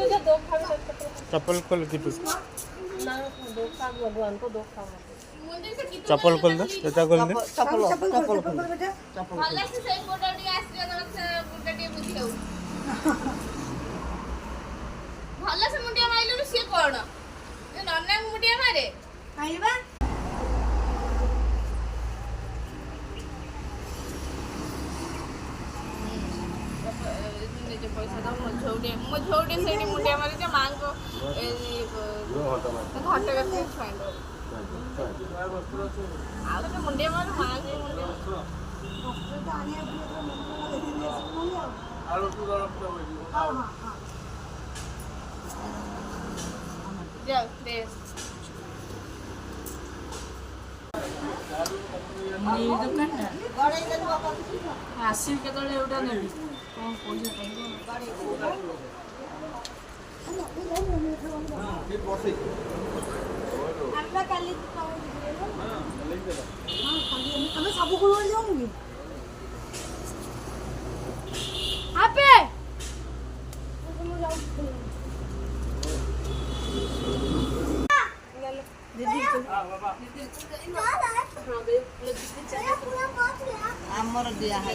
चप्पल खोल की तू ना दो काम भगवान को दो काम चप्पल खोल दे बेटा खोल दे चप्पल चप्पल चप्पल बेटा ଭଲ ସେ ସେଇ ପଟ ଟିକେ ଆସିବା ଦରକାର ଗୁଣ୍ଡ ଟିକେ ବୁଝିବାକୁ ଭଲ ସେ ମୁଣ୍ଡିଆ ମାଇଲୁ ସିଏ କଣ ଏ ନନାଙ୍କୁ ମୁଣ୍ଡିଆ ମାରେ ଆଇବା पैसा दो मो झोटे सेठी मुंडिया मारी जे मां को घंटे का फाइन आ तो मुंडिया मार मां को मुंडिया जाओ दे नहीं दुकान आसिल केतले उठा नेबी कौन पैसा আমরা কালি আমি সব গুলো যাবো আপে ଆମର ଦିଆ है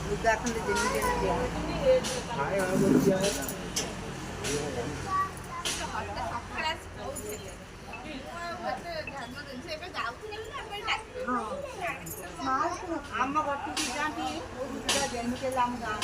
लुगा खंडे दिन दिया ଆମ ଘରକୁ ଯାଆନ୍ତି ଯେମିତି ଆମ ଗାଁ